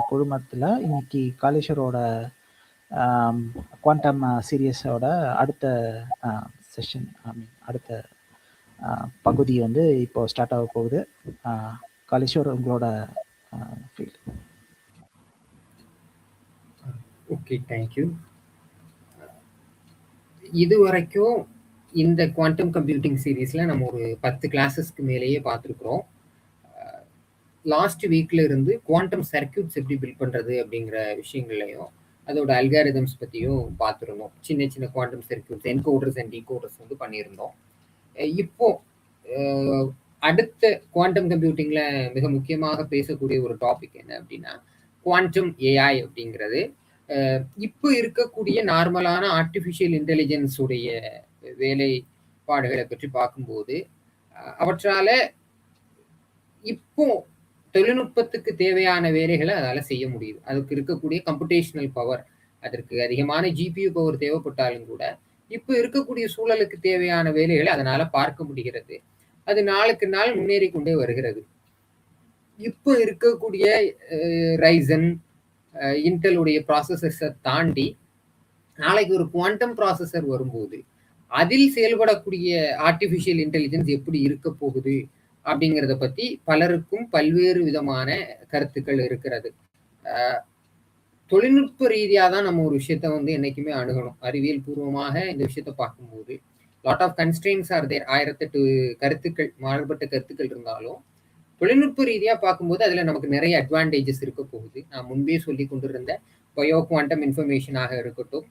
குழுமத்தில் இன்னைக்கு காலேஸ்வரோட குவாண்டம் சீரியஸோட அடுத்த செஷன் அடுத்த பகுதி வந்து இப்போ ஸ்டார்ட் ஆக போகுது. காலேஸ்வர் உங்களோட ஃபீல்ட். Okay, thank you. இது வரைக்கும் இந்த குவாண்டம் கம்ப்யூட்டிங் சீரீஸ்ல நம்ம ஒரு 10 கிளாஸஸ்க்கு மேலேயே பார்த்துருக்குறோம். லாஸ்ட் வீக்ல இருந்து குவாண்டம் சர்க்கியூட்ஸ் எப்படி பில்ட் பண்றது அப்படிங்கிற விஷயங்களையும் அதோட அல்காரிதம்ஸ் பத்தியும் பார்த்துருந்தோம். சின்ன சின்ன குவாண்டம் சர்க்கியூட்ஸ், என்கோடர்ஸ் அண்ட் டீகோடர்ஸ் வந்து பண்ணியிருந்தோம். இப்போ அடுத்த குவாண்டம் கம்ப்யூட்டிங்ல மிக முக்கியமாக பேசக்கூடிய ஒரு டாபிக் என்ன அப்படின்னா குவாண்டம் ஏஐ அப்படிங்கிறது. இப்போ இருக்கக்கூடிய நார்மலான ஆர்டிஃபிஷியல் இன்டெலிஜென்ஸ் உடைய வேலைப்பாடுகளை பற்றி பார்க்கும்போது அவற்றால இப்போ தொழில்நுட்பத்துக்கு தேவையான வேலைகளை அதால செய்ய முடியுது. அதுக்கு இருக்கக்கூடிய கம்ப்யூட்டேஷனல் பவர், அதற்கு அதிகமான ஜிபியு பவர் தேவைப்பட்டாலும் கூட இப்போ இருக்கக்கூடிய சூழலுக்கு தேவையான வேலைகளை அதனால பார்க்க முடிகிறது. அது நாளுக்கு நாள் முன்னேறி கொண்டே வருகிறது. இப்போ இருக்கக்கூடிய ரைசன், இன்டெலுடைய ப்ராசஸர்ஸை தாண்டி நாளைக்கு ஒரு குவாண்டம் ப்ராசஸர் வரும்போது அதில் செயல்படக்கூடிய ஆர்டிஃபிஷியல் இன்டெலிஜென்ஸ் எப்படி இருக்க போகுது அப்படிங்கிறத பத்தி பலருக்கும் பல்வேறு விதமான கருத்துக்கள் இருக்கிறது. தொழில்நுட்ப ரீதியாக தான் நம்ம ஒரு விஷயத்த வந்து என்னைக்குமே அணுகணும். அறிவியல் பூர்வமாக இந்த விஷயத்த பார்க்கும்போது lot of constraints are there. 1008 கருத்துக்கள், மாறுபட்ட கருத்துக்கள் இருந்தாலும் தொழில்நுட்ப ரீதியா பார்க்கும்போது அதுல நமக்கு நிறைய அட்வான்டேஜஸ் இருக்க போகுது. நான் முன்பே சொல்லி கொண்டிருந்த பயோ குவாண்டம் இன்ஃபர்மேஷனாக இருக்கட்டும்,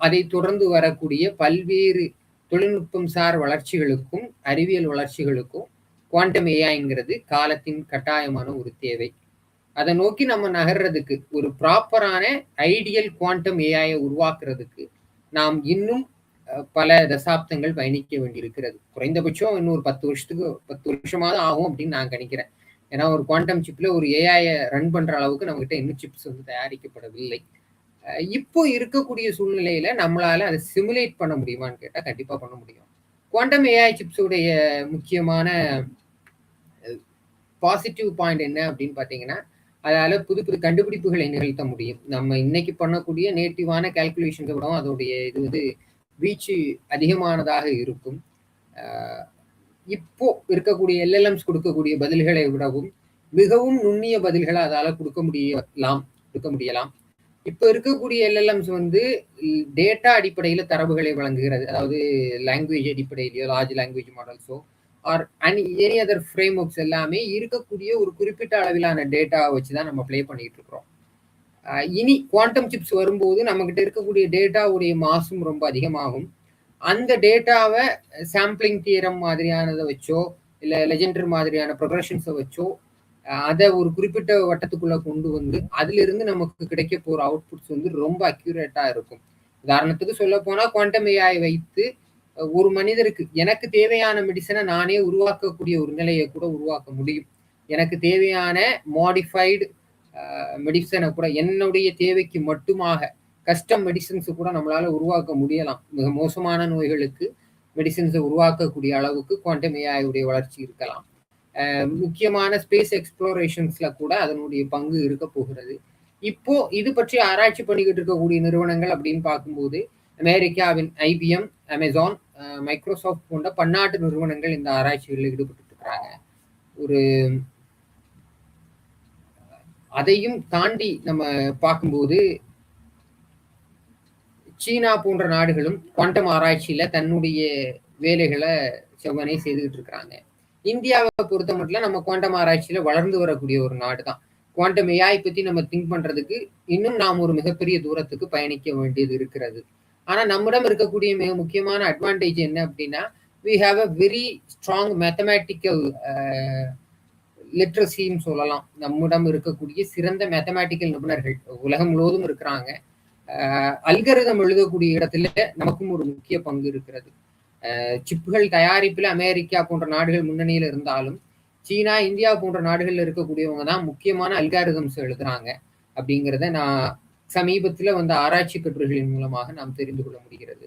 அதை தொடர்ந்து வரக்கூடிய பல்வேறு தொழில்நுட்பம் சார் வளர்ச்சிகளுக்கும் அறிவியல் வளர்ச்சிகளுக்கும் குவாண்டம் ஏஐங்கிறது காலத்தின் கட்டாயமான ஒரு தேவை. அதை நோக்கி நம்ம நகர்றதுக்கு ஒரு ப்ராப்பரான ஐடியல் குவாண்டம் ஏஐயை உருவாக்குறதுக்கு நாம் இன்னும் பல தசாப்தங்கள் பயணிக்க வேண்டியிருக்கிறது. குறைந்தபட்சம் இன்னும் 10 வருஷமாவது ஆகும் அப்படின்னு நான் கணிக்கிறேன். ஏன்னா ஒரு குவாண்டம் சிப்ல ஒரு ஏஐயை ரன் பண்ற அளவுக்கு நம்மகிட்ட இன்னும் சிப்ஸ் வந்து தயாரிக்கப்படவில்லை. இப்போ இருக்கக்கூடிய சூழ்நிலையில நம்மளால அதை சிமுலேட் பண்ண முடியுமான்னு கேட்டா கண்டிப்பா பண்ண முடியும். குவாண்டம் ஏஐ சிப்ஸுடைய முக்கியமான பாசிட்டிவ் பாயிண்ட் என்ன அப்படின்னு பாத்தீங்கன்னா, அதால புது புது கண்டுபிடிப்புகளை நிகழ்த்த முடியும். நம்ம இன்னைக்கு பண்ணக்கூடிய நேட்டிவான கால்குலேஷன்ஸை விட அதோடைய இது வந்து வீச்சு அதிகமானதாக இருக்கும். இப்போ இருக்கக்கூடிய எல்எல்எம்ஸ் கொடுக்கக்கூடிய பதில்களை விடவும் மிகவும் நுண்ணிய பதில்களை அதால கொடுக்க முடியலாம். இப்போ இருக்கக்கூடிய எல்எல்எம்ஸ் வந்து டேட்டா அடிப்படையில தரவுகளை வழங்குகிறது. அதாவது லாங்குவேஜ் அடிப்படையிலயோ, லார்ஜ் லாங்குவேஜ் மாடல்ஸோ or any other frameworks எல்லாமே இருக்கக்கூடிய ஒரு குறிப்பிட்ட அளவிலான டேட்டாவை வச்சுதான் நம்ம பிளே பண்ணிட்டு இருக்கிறோம். இனி குவாண்டம் சிப்ஸ் வரும்போது நம்ம கிட்ட இருக்கக்கூடிய டேட்டாவுடைய மாசும் ரொம்ப அதிகமாகும். அந்த டேட்டாவை சாம்பிளிங் தியரம் மாதிரியானதை வச்சோ இல்ல லெஜெண்டர் மாதிரியான ப்ரொக்ரெஷன்ஸை வச்சோ அதை ஒரு குறிப்பிட்ட வட்டத்துக்குள்ள கொண்டு வந்து அதுல இருந்து நமக்கு கிடைக்க போற அவுட்புட்ஸ் வந்து ரொம்ப அக்யூரேட்டா இருக்கும். உதாரணத்துக்கு சொல்ல போனா குவாண்டம் ஏஐ வைத்து ஒரு மனிதருக்கு எனக்கு தேவையான மெடிசனை நானே உருவாக்கக்கூடிய ஒரு நிலையை கூட உருவாக்க முடியும். எனக்கு தேவையான மாடிஃபைடு மெடிசனை கூட என்னுடைய தேவைக்கு மட்டுமாக கஸ்டம் மெடிசன்ஸ் கூட நம்மளால உருவாக்க முடியலாம். மிக மோசமான நோய்களுக்கு மெடிசன்ஸை உருவாக்கக்கூடிய அளவுக்கு குவாண்டம் ஏஐயுடைய வளர்ச்சி இருக்கலாம். முக்கியமான ஸ்பேஸ் எக்ஸ்ப்ளோரேஷன்ஸ்ல கூட அதனுடைய பங்கு இருக்க போகிறது. இப்போ இது பற்றி ஆராய்ச்சி பண்ணிக்கிட்டு இருக்கக்கூடிய நிறுவனங்கள் அப்படின்னு பார்க்கும்போது அமெரிக்காவின் IBM, அமேசான், மைக்ரோசாஃப்ட் போன்ற பன்னாட்டு நிறுவனங்கள் இந்த ஆராய்ச்சிகளில் ஈடுபட்டு இருக்கிறாங்க. ஒரு அதையும் தாண்டி நம்ம பார்க்கும்போது சீனா போன்ற நாடுகளும் குவாண்டம் ஆராய்ச்சியில தன்னுடைய வேலைகளை செவ்வனே செய்துகிட்டு இருக்கிறாங்க. இந்தியாவை பொறுத்த மட்டும் நம்ம குவாண்டம் ஆராய்ச்சியில வளர்ந்து வரக்கூடிய ஒரு நாடு தான். குவாண்டம் ஏஐ பத்தி நம்ம திங்க் பண்றதுக்கு இன்னும் நாம் ஒரு மிகப்பெரிய தூரத்துக்கு பயணிக்க வேண்டியது இருக்கிறது. ஆனா நம்மிடம் இருக்கக்கூடிய மிக முக்கியமான அட்வான்டேஜ் என்ன அப்படின்னா, we have a very strong mathematical லிட்ரஸின்னு சொல்லலாம். நம்மிடம் இருக்கக்கூடிய சிறந்த மேத்தமேட்டிக்கல் நிபுணர்கள் உலகம் முழுவதும் இருக்கிறாங்க. அல்கரிதம் எழுதக்கூடிய இடத்துல நமக்கும் ஒரு முக்கிய பங்கு இருக்கிறது. சிப்புகள் தயாரிப்புல அமெரிக்கா போன்ற நாடுகள் முன்னணியில இருந்தாலும் சீனா, இந்தியா போன்ற நாடுகள்ல இருக்கக்கூடியவங்க தான் முக்கியமான அல்காரிதம்ஸ் எழுதுறாங்க அப்படிங்கிறத நான் சமீபத்துல வந்த ஆராய்ச்சி கட்டுரைகளின் மூலமாக நாம் தெரிந்து கொள்ள முடிகிறது.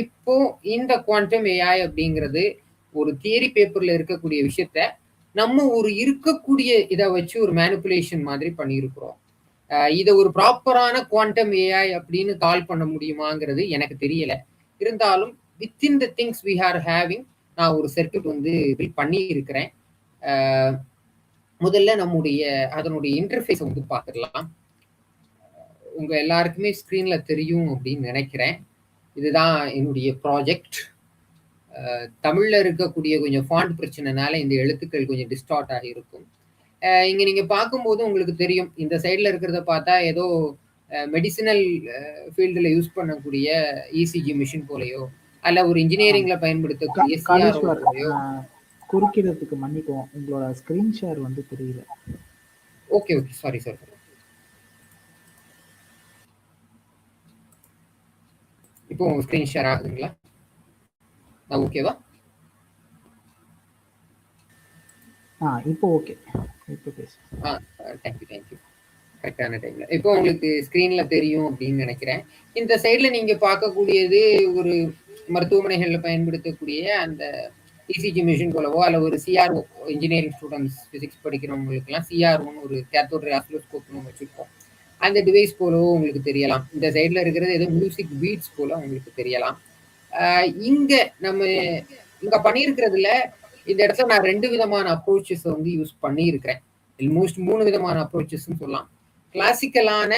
இப்போ இந்த குவாண்டம் ஏஐ அப்படிங்கிறது ஒரு தியரி பேப்பர்ல இருக்கக்கூடிய விஷயத்த நம்ம ஒரு இருக்கக்கூடிய இதை வச்சு ஒரு மேனிப்புலேஷன் மாதிரி பண்ணியிருக்கிறோம். இதை ஒரு ப்ராப்பரான குவாண்டம் ஏஐ அப்படின்னு கால் பண்ண முடியுமாங்கிறது எனக்கு தெரியல. இருந்தாலும் within the things we are having நான் ஒரு சர்க்யூட் வந்து பில்ட் பண்ணி இருக்கிறேன். முதல்ல அதனுடைய இன்டர்ஃபேஸ் வந்து பார்த்துடலாம். உங்க எல்லாருக்குமே ஸ்க்ரீன்ல தெரியும் அப்படின்னு நினைக்கிறேன். இதுதான் என்னுடைய ப்ராஜெக்ட். தமிழ்ல இருக்கக்கூடிய கொஞ்சம் ஃபாண்ட் பிரச்சனைனால இந்த எழுத்துக்கள் கொஞ்சம் டிஸ்டார்ட் ஆகி இருக்கும். இங்க நீங்க பார்க்கும்போது உங்களுக்கு தெரியும், இந்த சைட்ல இருக்கிறத பார்த்தா ஏதோ மெடிசினல் ஃபீல்டுல யூஸ் பண்ணக்கூடிய இசிஜி மிஷின் போலயோ அல்ல ஒரு இன்ஜினியரிங்ல பயன்படுத்தக்கூடிய சிஆர்ஓ போலயோ. குறுக்கிடத்துக்கு மன்னிக்கும், உங்களோட ஸ்கிரீன் ஷேர் வந்து தெரியல. Okay sorry sir. இப்போ உங்க ஸ்கிரீன் ஷேர் ஆகுதுங்களா? ஓகேவா? இப்போ ஓகே. இப்போ பேசு. தேங்க்யூ. கரெக்டான டைம்ல. இப்போ உங்களுக்கு ஸ்கிரீன்ல தெரியும் அப்படின்னு நினைக்கிறேன். இந்த சைட்ல நீங்க பார்க்கக்கூடியது ஒரு மருத்துவமனைகள்ல பயன்படுத்தக்கூடிய அந்த இசிஜி மிஷின் போலவோ அல்ல ஒரு சிஆர்ஓ, இன்ஜினியரிங் ஸ்டூடெண்ட்ஸ் பிசிக்ஸ் படிக்கிறவங்களுக்குலாம் சிஆர்ஓன்னு ஒரு கேத்தோட் ரே ஆசிலோஸ்கோப்னு வச்சிருக்கோம். அந்த டிவைஸ் போலவோ உங்களுக்கு தெரியலாம். இந்த சைட்ல இருக்கிறது ஏதோ மியூசிக் பீட்ஸ் போல உங்களுக்கு தெரியலாம். இங்க பண்ணியிருக்கிறதுல இந்த இடத்துல நான் 2 விதமான அப்ரோச்சஸ் வந்து யூஸ் பண்ணியிருக்கிறேன். ஆல்மோஸ்ட் 3 விதமான அப்ரோச்சஸ் சொல்லலாம். கிளாசிக்கலான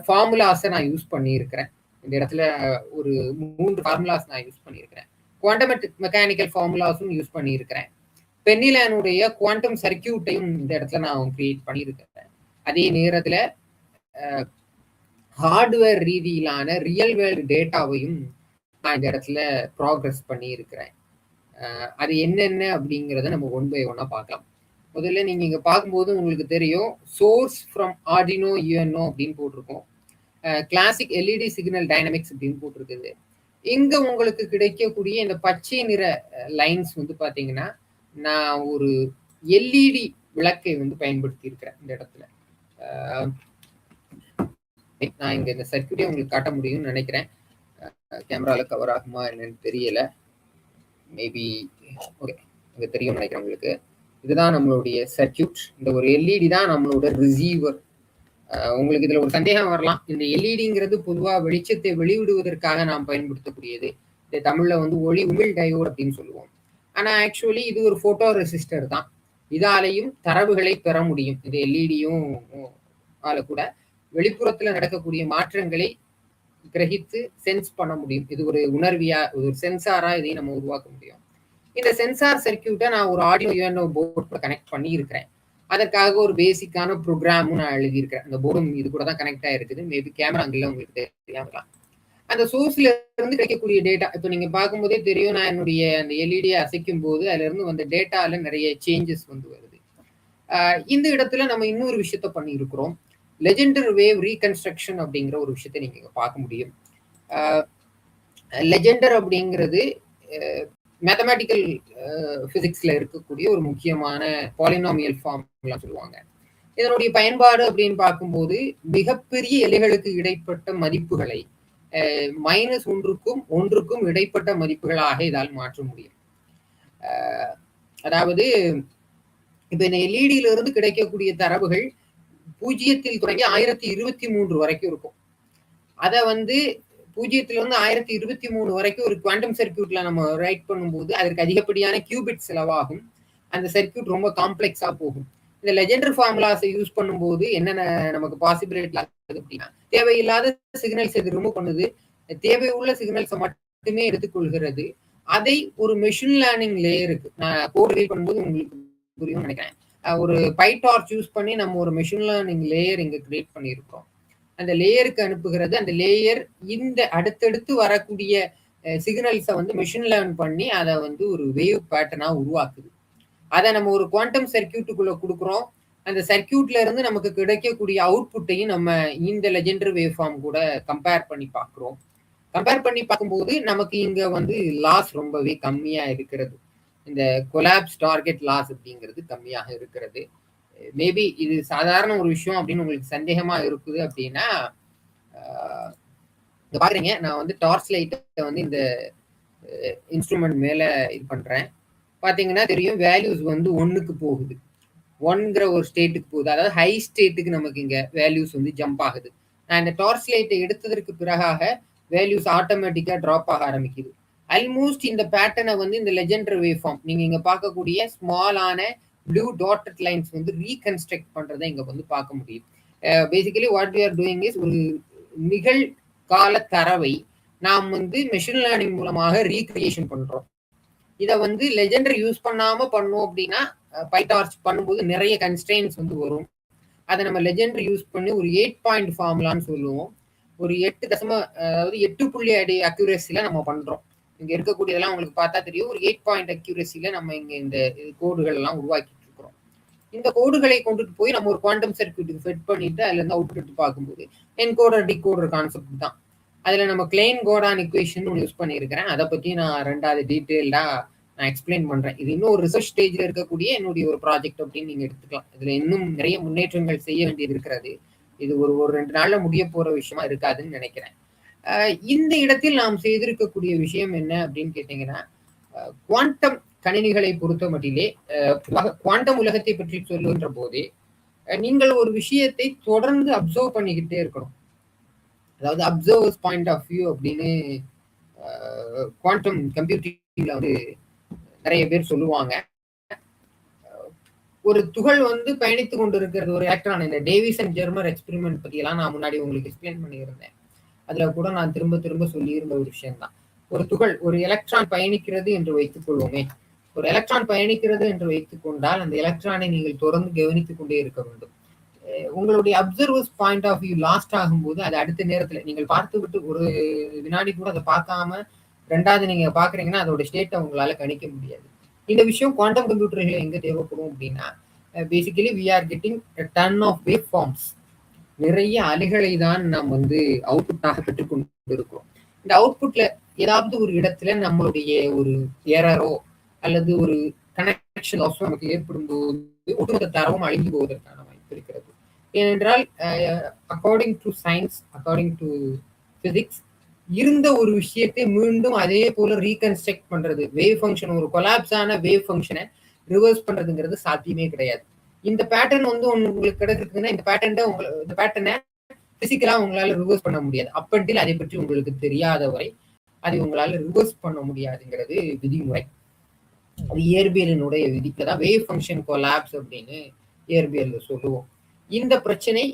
ஃபார்முலாஸை நான் யூஸ் பண்ணியிருக்கிறேன். இந்த இடத்துல ஒரு 3 ஃபார்முலாஸ் நான் யூஸ் பண்ணியிருக்கிறேன். குவாண்டம் மெக்கானிக்கல் ஃபார்முலாஸும் யூஸ் பண்ணியிருக்கிறேன். பென்னிலேனுடைய குவாண்டம் சர்க்கியூட்டையும் இந்த இடத்துல நான் கிரியேட் பண்ணியிருக்கிறேன். அதே நேரத்தில் ஹார்ட்வேர் ரீதியிலான ரியல் வேர்ல்டு டேட்டாவையும் நான் இந்த இடத்துல ப்ராக்ரஸ் பண்ணியிருக்கிறேன். அது என்னென்ன அப்படிங்கிறத நம்ம 1 by 1 பார்க்கலாம். முதல்ல நீங்க இங்க பார்க்கும்போது உங்களுக்கு தெரியும், சோர்ஸ் ஃப்ரம் ஆர்டினோ யூஎன்ஓ அப்படின்னு போட்டிருக்கோம். கிளாசிக் எல்இடி சிக்னல் டைனமிக்ஸ் அப்படின்னு போட்டிருக்குது. இங்க உங்களுக்கு கிடைக்கக்கூடிய இந்த பச்சை நிற லைன்ஸ் வந்து பாத்தீங்கன்னா, நான் ஒரு எல்இடி விளக்கை வந்து பயன்படுத்தி இருக்கிறேன் இந்த இடத்துல. நான் இங்க இந்த சர்க்யூட்டே உங்களுக்கு காட்ட முடியும்னு நினைக்கிறேன். கேமரால கவர் ஆகுமா என்னன்னு தெரியல. மேபி ஓகே, இங்க தெரியும் நினைக்கிறேன் உங்களுக்கு. இதுதான் நம்மளுடைய சர்க்யூட். இந்த ஒரு எல்இடி தான் நம்மளோட ரிசீவர். உங்களுக்கு இதுல ஒரு சந்தேகம் வரலாம், இந்த எல்இடிங்கிறது பொதுவா வெளிச்சத்தை வெளிவிடுவதற்காக நாம் பயன்படுத்தக்கூடியது. இந்த தமிழ்ல வந்து ஒளி உமிழ் டயோடு அப்படின்னு சொல்லுவோம். ஆனா ஆக்சுவலி இது ஒரு போட்டோ ரெசிஸ்டர் தான். இதாலையும் தரவுகளை பெற முடியும். இந்த எல்இடியும் ஆல கூட வெளிப்புறத்துல நடக்கக்கூடிய மாற்றங்களை கிரகித்து சென்ஸ் பண்ண முடியும். இது ஒரு உணர்வியா, ஒரு சென்சாரா இதையும் நம்ம உருவாக்க முடியும். இந்த சென்சார் சர்க்கியூட்டை நான் ஒரு ஆடியோ யூஎன்ஓ போர்டு கனெக்ட் பண்ணி இருக்கிறேன். அதற்காக ஒரு பேசிக்கான ப்ரோக்ராமும் நான் எழுதியிருக்கிறேன். அந்த போர்டும் இது கூட தான் கனெக்ட் ஆயிருக்குது. மேபி கேமரா அங்கே உங்களுக்கு தெரியாமலாம். அந்த சோர்ஸ்ல இருந்து கிடைக்கக்கூடிய டேட்டா இப்போ நீங்க பார்க்கும்போதே தெரியும், நான் என்னுடைய அந்த எல்இடியை அசைக்கும் போது அதுல இருந்து வந்த டேட்டால நிறைய சேஞ்சஸ் வந்து வருது. இந்த இடத்துல நம்ம இன்னொரு விஷயத்த பண்ணியிருக்கிறோம். லெஜெண்டர் வேவ் ரீகன்ஸ்ட்ரக்ஷன் அப்படிங்கிற ஒரு விஷயத்தை நீங்க பார்க்க முடியும். லெஜெண்டர் அப்படிங்கிறது மேத்தமேட்டிக்கல் பிசிக்ஸ்ல இருக்கக்கூடிய ஒரு முக்கியமான பாலினாமியல் ஃபார்முலா சொல்லுவாங்க. இதனுடைய பயன்பாடு அப்படின்னு பார்க்கும்போது மிகப்பெரிய எல்லைகளுக்கு இடைப்பட்ட மதிப்புகளை -1க்கும் 1க்கும் இடைப்பட்ட மதிப்புகளாக இதால் மாற்ற முடியும். அதாவது இப்ப இந்த எல்இடியில இருந்து கிடைக்கக்கூடிய தரவுகள் 0 தொடங்கி 1023 வரைக்கும் இருக்கும். அதை வந்து 0 இருந்து 1023 வரைக்கும் ஒரு குவாண்டம் சர்க்கியூட்ல நம்ம ரைட் பண்ணும்போது அதற்கு அதிகப்படியான கியூபிட் செலவாகும். அந்த சர்க்கியூட் ரொம்ப காம்ப்ளெக்ஸா போகும். இந்த லெஜெண்டர் ஃபார்முலாஸை யூஸ் பண்ணும்போது என்னென்ன நமக்கு பாசிபிலிட்டி ஆகுது அப்படின்னா, தேவையில்லாத சிக்னல்ஸ் இது ரிமூவ் பண்ணுது, தேவையுள்ள சிக்னல்ஸை மட்டுமே எடுத்துக்கொள்கிறது. அதை ஒரு மெஷின் லேர்னிங் லேயருக்கு நான் கோட் ரீட் பண்ணும்போது உங்களுக்கு புரியும் நினைக்கிறேன். ஒரு பைடார்ச் யூஸ் பண்ணி நம்ம ஒரு மெஷின் லேர்னிங் லேயர் இங்க கிரியேட் பண்ணியிருக்கோம். அந்த லேயருக்கு அனுப்புகிறது. அந்த லேயர் இந்த அடுத்தடுத்து வரக்கூடிய சிக்னல்ஸை வந்து மெஷின் லேர்ன் பண்ணி அதை வந்து ஒரு வேவ் பேட்டர்னா உருவாக்குது. அதை நம்ம ஒரு குவாண்டம் சர்க்கியூட்டுக்குள்ள கொடுக்குறோம். அந்த சர்க்கியூட்ல இருந்து நமக்கு கிடைக்கக்கூடிய அவுட்புட்டையும் நம்ம இந்த லெஜெண்டரி வேவ் ஃபார்ம் கூட கம்பேர் பண்ணி பார்க்குறோம். கம்பேர் பண்ணி பார்க்கும்போது நமக்கு இங்க வந்து லாஸ் ரொம்பவே கம்மியா இருக்கிறது. இந்த கொலாப்ஸ் டார்கெட் லாஸ் அப்படிங்கிறது கம்மியாக இருக்கிறது. மேபி இது சாதாரண ஒரு விஷயம் அப்படின்னு உங்களுக்கு சந்தேகமா இருக்குது அப்படின்னா, பாக்குறீங்க நான் வந்து டார்ச் லைட்டை வந்து இந்த இன்ஸ்ட்ருமெண்ட் மேல இது பண்றேன். பாத்தீங்கன்னா தெரியும், வேல்யூஸ் வந்து 1க்கு போகுது. 1ங்கிற ஒரு ஸ்டேட்டுக்கு போகுது. அதாவது ஹை ஸ்டேட்டுக்கு நமக்கு இங்க வேல்யூஸ் வந்து ஜம்ப் ஆகுது. நான் இந்த டார்ச் லைட்டை எடுத்ததற்கு பிறகாக வேல்யூஸ் ஆட்டோமேட்டிக்கா டிராப் ஆக ஆரம்பிக்குது. ஆல்மோஸ்ட் இந்த பேட்டர்னை வந்து இந்த லெஜெண்டரி வேவ் ஃபார்ம் நீங்க இங்க பார்க்கக்கூடிய ஸ்மாலான ப்ளூ டாட்டட் லைன்ஸ் வந்து ரீகன்ஸ்ட்ரக்ட் பண்றதை இங்க வந்து பார்க்க முடியும். Basically what we are doing is ஒரு நிகழ்கால தரவை நாம் வந்து மெஷின் லேர்னிங் மூலமாக ரீக்ரியேஷன் பண்றோம். இதை வந்து லெஜெண்டரி யூஸ் பண்ணாம பண்ணோம் அப்படின்னா பைடார்ச் பண்ணும்போது நிறைய கன்ஸ்ட்ரெயின்ஸ் வந்து வரும். அதை நம்ம லெஜெண்டரி யூஸ் பண்ணி ஒரு 8 பாயிண்ட் ஃபார்முலான்னு சொல்லுவோம். ஒரு 8 தசம அதாவது 8 புள்ளி அடி அக்யூரேசியில நம்ம பண்றோம். இங்க இருக்கக்கூடியதெல்லாம் உங்களுக்கு பார்த்தா தெரியும். ஒரு 8 பாயிண்ட் அக்யூரேசியில நம்ம இங்க இந்த கோடுகள் எல்லாம் உருவாக்கிட்டு இருக்கிறோம். இந்த கோடுகளை கொண்டுட்டு போய் நம்ம ஒரு குவாண்டம் சர்க்யூட்டுக்கு ஃபிட் பண்ணிட்டு அதுல இருந்து அவுட்புட் எடுத்து பார்க்கும்போது என்கோடர் டிகோடர் கான்செப்ட் தான். அதுல நம்ம கிளைன் கோடான் இக்குவேஷன் ஒன்று யூஸ் பண்ணியிருக்கிறேன். அதை பத்தி நான் 2வது டீட்டெயில்டா நான் எக்ஸ்பிளைன் பண்றேன். இது இன்னும் ஒரு ரிசர்ச் ஸ்டேஜ்ல இருக்கக்கூடிய என்னுடைய ஒரு ப்ராஜெக்ட் அப்படின்னு நீங்க எடுத்துக்கலாம். இதுல இன்னும் நிறைய முன்னேற்றங்கள் செய்ய வேண்டியது இருக்கிறது. இது ஒரு 2 நாள்ல முடிய போற விஷயமா இருக்காதுன்னு நினைக்கிறேன். இந்த இடத்தில் நாம் செய்திருக்கக்கூடிய விஷயம் என்ன அப்படின்னு கேட்டீங்கன்னா, குவாண்டம் கணினிகளை பொறுத்த மட்டிலே குவாண்டம் உலகத்தை பற்றி சொல்லுகின்ற போதே நீங்கள் ஒரு விஷயத்தை தொடர்ந்து அப்சர்வ் பண்ணிக்கிட்டே இருக்கணும். அதாவது அப்சர்வர்ஸ் பாயிண்ட் ஆஃப் வியூ அப்படின்னு குவாண்டம் கம்ப்யூட்டிங்ல வந்து நிறைய பேர் சொல்லுவாங்க. ஒரு துகள் வந்து பயணித்து கொண்டு இருக்கிறது ஒரு எலக்ட்ரான். இந்த டேவிஸ் அண்ட் ஜெர்மர் எக்ஸ்பெரிமெண்ட் பத்தி எல்லாம் நான் முன்னாடி உங்களுக்கு எக்ஸ்பிளைன் பண்ணியிருந்தேன். அதுல கூட நான் திரும்ப திரும்ப சொல்லியிருந்த ஒரு விஷயம் தான். ஒரு துகள் ஒரு எலக்ட்ரான் பயணிக்கிறது என்று வைத்துக் கொள்வோமே. ஒரு எலக்ட்ரான் பயணிக்கிறது என்று வைத்துக் கொண்டால் அந்த எலக்ட்ரானை நீங்கள் தொடர்ந்து கவனித்துக் கொண்டே இருக்க வேண்டும். உங்களுடைய observers point of view lost ஆகும்போது அது அடுத்த நேரத்துல நீங்கள் பார்த்து விட்டு ஒரு வினாடி கூட அதை பார்க்காம 2வது நீங்க பாக்குறீங்கன்னா அதோட ஸ்டேட்டை உங்களால கணிக்க முடியாது. இந்த விஷயம் குவாண்டம் கம்ப்யூட்டர்கள் எங்க தேவைப்படும் அப்படின்னா, basically we are getting ton of waveforms. நிறைய அலைகளை தான் நாம் வந்து அவுட்புட்டாக பெற்றுக்கொண்டு இருக்கிறோம். இந்த அவுட்புட்ல ஏதாவது ஒரு இடத்துல நம்மளுடைய ஒரு எரரோ அல்லது ஒரு கனெக்ஷன் லாஸோ நமக்கு ஏற்படும் போது ஒட்டுமொத்த தரவும் அழிந்து போவதற்கான வாய்ப்பு இருக்கிறது. ஏனென்றால் according to science, according to physics, இருந்த ஒரு விஷயத்தை மீண்டும் அதே போல ரீகன்ஸ்ட்ரக்ட் பண்றது, வேவ் ஃபங்க்ஷன் ஒரு கொலாப்ஸ் ஆன வேவ் ஃபங்க்ஷனை ரிவர்ஸ் பண்றதுங்கிறது சாத்தியமே கிடையாது. இந்த பேட்டர்ன் வந்து உங்களுக்கு கிடைச்சிருக்குன்னா இந்த பேட்டர்னை பிசிக்கலா உங்களால ரிவர்ஸ் பண்ண முடியாது. அப்பன்டில் அதை பற்றி உங்களுக்கு தெரியாத வரை அதை உங்களால ரிவர்ஸ் பண்ண முடியாதுங்கிறது விதிமுறை. அது இயற்பியலினுடைய விதிக்கு தான் வேவ் ஃபங்க்ஷன் கொலாப்ஸ் அப்படின்னு இயற்பியல்ல சொல்லுவோம். இந்த பிரச்சனை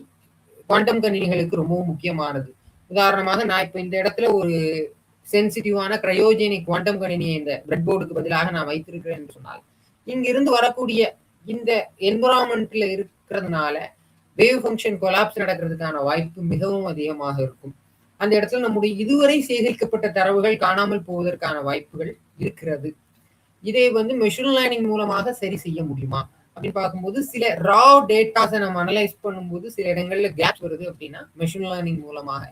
குவாண்டம் கணினிகளுக்கு ரொம்பவும் முக்கியமானது. உதாரணமாக நான் இப்ப இந்த இடத்துல ஒரு சென்சிட்டிவான கிரையோஜெனிக் குவாண்டம் கணினியை இந்த பிரெட் போர்டுக்கு பதிலாக நான் வைத்திருக்கிறேன் என்று சொன்னால், இங்கிருந்து வரக்கூடிய இந்த என்விரான்மெண்ட்ல இருக்கிறதுனால வேவ் ஃபங்க்ஷன் கொலாப்ஸ் நடக்கிறதுக்கான வாய்ப்பு மிகவும் அதிகமாக இருக்கும். அந்த இடத்துல நம்முடைய இதுவரை சேகரிக்கப்பட்ட தரவுகள் காணாமல் போவதற்கான வாய்ப்புகள் இருக்கிறது. இதை வந்து மெஷின் லேர்னிங் மூலமாக சரி செய்ய முடியுமா அப்படின்னு பார்க்கும்போது, சில ரா டேட்டாஸை நம்ம அனலைஸ் பண்ணும்போது சில இடங்கள்ல கேப் வருது அப்படின்னா மெஷின் லேர்னிங் மூலமாக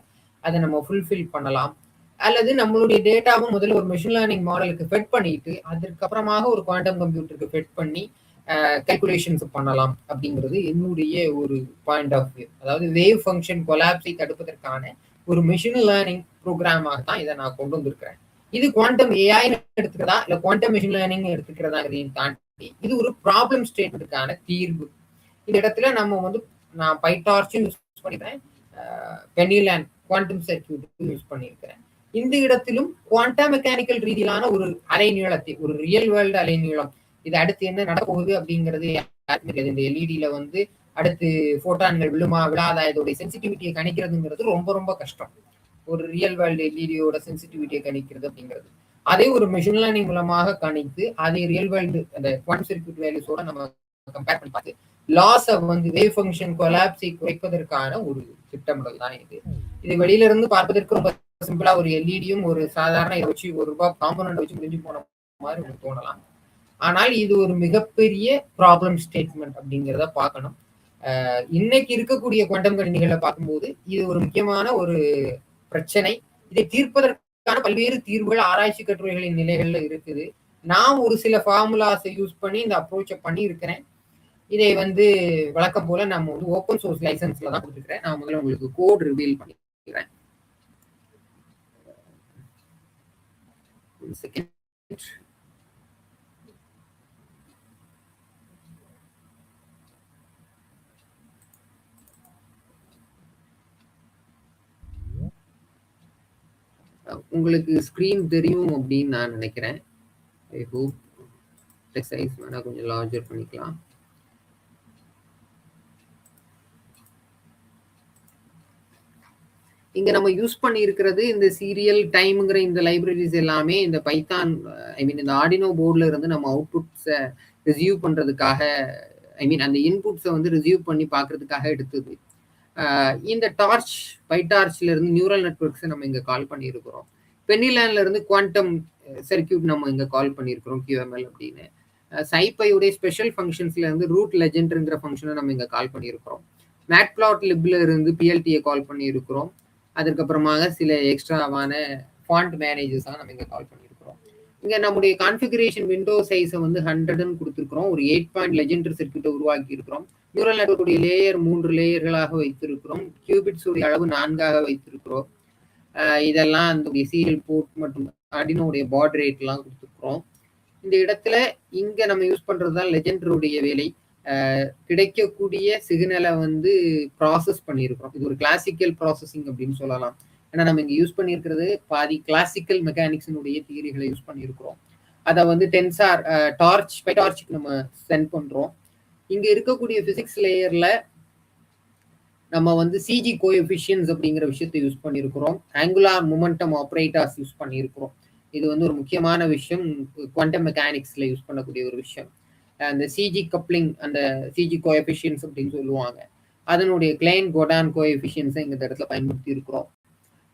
அதை நம்ம ஃபுல்ஃபில் பண்ணலாம். அல்லது நம்மளுடைய டேட்டாவும் முதல்ல ஒரு மெஷின் லேர்னிங் மாடலுக்கு ஃபெட் பண்ணிட்டு அதற்கப்புறமாக ஒரு குவாண்டம் கம்ப்யூட்டருக்கு ஃபெட் பண்ணி கால்குலேஷன்ஸ் பண்ணலாம் அப்படிங்கிறது என்னுடைய ஒரு பாயிண்ட் ஆஃப் வியூ. அதாவது வேவ் ஃபங்க்ஷன் கொலாப்ஸை தடுப்பதற்கான ஒரு மெஷின் லேர்னிங் ப்ரோக்ராமாக தான் இதை நான் கொண்டு வந்திருக்கிறேன். இது குவாண்டம் ஏஐ எடுத்துக்கிறதா இல்ல குவாண்டம் மெஷின் லேர்னிங் எடுத்துக்கிறதாங்கிறதையும் தாண்டி இது ஒரு ப்ராப்ளம் ஸ்டேட்மெண்ட்டுக்கான தீர்வு. இந்த இடத்துல நம்ம வந்து நான் பைடார்ச்சும் யூஸ் பண்ணிக்கிறேன், பெனிலேண்ட் குவாண்டம் சர்க்யூட் யூஸ் பண்ணியிருக்கிறேன். இந்த இடத்திலும் குவாண்டம் மெக்கானிக்கல் ரீதியிலான ஒரு அலைநீளத்தை, ஒரு ரியல் வேர்ல்டு அலைநீளம், இது அடுத்து என்ன நடப்போகுது அப்படிங்கிறது இந்த எல்இடியில வந்து அடுத்து போட்டான்கள் விழுமா விழாதா இதோட சென்சிட்டிவிட்டியை கணிக்கிறதுங்கிறது ரொம்ப ரொம்ப கஷ்டம். ஒரு ரியல் வேர்ல்டு எல்இடியோட சென்சிட்டிவிட்டியை கணிக்கிறது அப்படிங்கிறது அதே ஒரு மெஷின் லேர்னிங் மூலமாக கணித்து அதை ரியல் வேர்ல்டு அந்த குவாண்டம் சர்க்யூட் வேல்யூஸோட நம்ம கம்பேர் பண்ணி பார்த்து லாஸை வந்து வேவ் ஃபங்க்ஷன் கொலாப்ஸை குறைப்பதற்கான ஒரு திட்டமிடல் தான் இது. இது வெளியில இருந்து பார்ப்பதற்கு ரொம்ப சிம்பிளா ஒரு எல்இடியும் ஒரு சாதாரண இதை வச்சு ₹1 காம்பனண்ட் வச்சு முடிஞ்சு போன மாதிரி உங்களுக்கு தோணலாம். ஆனால் இது ஒரு மிகப்பெரிய ப்ராப்ளம் ஸ்டேட்மெண்ட் அப்படிங்கிறத பார்க்கணும். இன்னைக்கு இருக்கக்கூடிய குவாண்டம் கணினிகளை பார்க்கும்போது இது ஒரு முக்கியமான ஒரு பிரச்சனை. இதை தீர்ப்பதற்கான பல்வேறு தீர்வுகள் ஆராய்ச்சி கட்டுரைகளின் நிலைகள்ல இருக்குது. நான் ஒரு சில ஃபார்முலாஸை யூஸ் பண்ணி இந்த அப்ரோச்சை பண்ணி இருக்கிறேன். இதை வந்து வழக்கம் போல நம்ம வந்து ஓப்பன் சோர்ஸ் லைசன்ஸ்ல தான் கொடுத்துருக்கிறேன். நான் முதல்ல உங்களுக்கு கோட் ரிவீல் பண்ணிக்கிறேன். உங்களுக்கு ஸ்க்ரீன் தெரியும் அப்படின்னு நான் நினைக்கிறேன். I hope. சைஸ் வேணா கொஞ்சம் லார்ஜர் பண்ணிக்கலாம். இங்க நம்ம யூஸ் பண்ணி இருக்கிறது இந்த சீரியல் டைம்ங்கிற இந்த லைப்ரரிஸ் எல்லாமே இந்த பைத்தான் ஐ மீன் இந்த ஆர்டினோ போர்ட்ல இருந்து நம்ம அவுட்புட்ஸை ரிசீவ் பண்றதுக்காக ஐ மீன் அந்த இன்புட்ஸை வந்து ரிசீவ் பண்ணி பார்க்கறதுக்காக எடுத்தது. இந்த டார்ச் பைடார்ச்ல இருந்து நியூரல் நெட்வொர்க்ஸை நம்ம இங்க கால் பண்ணியிருக்கிறோம். பெனிலேண்ட்ல இருந்து குவாண்டம் சர்க்கியூட் நம்ம இங்க கால் பண்ணியிருக்கிறோம் QML அப்படின்னு. சைப்பையுடைய ஸ்பெஷல் ஃபங்க்ஷன்ஸ்ல இருந்து ரூட் லெஜெண்ட்ங்கிற ஃபங்க்ஷனை நம்ம இங்க கால் பண்ணியிருக்கிறோம். மேட்பிளாட்லிப்ல இருந்து PLT-யை கால் பண்ணியிருக்கிறோம். அதுக்கப்புறமாக சில எக்ஸ்ட்ராவான ஃபாண்ட் மேனேஜர்ஸாக நம்ம இங்கே கால் பண்ணியிருக்கிறோம். இங்கே நம்முடைய கான்ஃபிகரேஷன் விண்டோ சைஸை வந்து 100ன்னு கொடுத்துருக்கிறோம். ஒரு 8 பாயிண்ட் லெஜெண்டரி சர்க்கியூட்டை உருவாக்கி இருக்கிறோம். நியூரல் நெட்வொர்க்குடைய லேயர் 3 லேயர்களாக வைத்திருக்கிறோம். கியூபிட்ஸ் உடைய அளவு 4ஆக வைத்திருக்கிறோம். இதெல்லாம் அந்த சீரியல் போர்ட் மற்றும் ஆர்டினோடைய பாட் ரேட்லாம் கொடுத்துருக்குறோம். இந்த இடத்துல இங்க நம்ம யூஸ் பண்றதுதான் லெஜெண்டருடைய வேலை. கிடைக்கக்கூடிய சிக்னலை வந்து ப்ராசஸ் பண்ணியிருக்கிறோம். இது ஒரு கிளாசிக்கல் ப்ராசஸிங் அப்படின்னு சொல்லலாம். ஏன்னா நம்ம இங்க யூஸ் பண்ணியிருக்கிறது பாதி கிளாசிக்கல் மெக்கானிக்ஸினுடைய தியரிகளை யூஸ் பண்ணியிருக்கிறோம். அதை வந்து டென்சார் டார்ச் பைடார்ச்சுக்கு நம்ம சென்ட் பண்றோம். இங்க இருக்கக்கூடிய பிசிக்ஸ் லேயர்ல நம்ம வந்து சிஜி கோஎஃபிஷியன்ஸ் அப்படிங்கிற விஷயத்தை யூஸ் பண்ணியிருக்கிறோம். ஆங்குலார் மொமெண்டம் ஆப்ரேட்டர்ஸ் யூஸ் பண்ணியிருக்கிறோம். இது வந்து ஒரு முக்கியமான விஷயம், குவாண்டம் மெக்கானிக்ஸ்ல யூஸ் பண்ணக்கூடிய ஒரு விஷயம். அந்த சிஜி கப்ளிங், அந்த சிஜி கோஎஃபிஷியன்ஸ் அப்படின்னு சொல்லுவாங்க, அதனுடைய கிளைன் கோடான் கோஎஃபிஷியன்ஸை இந்த இடத்துல பயன்படுத்தி இருக்கிறோம்.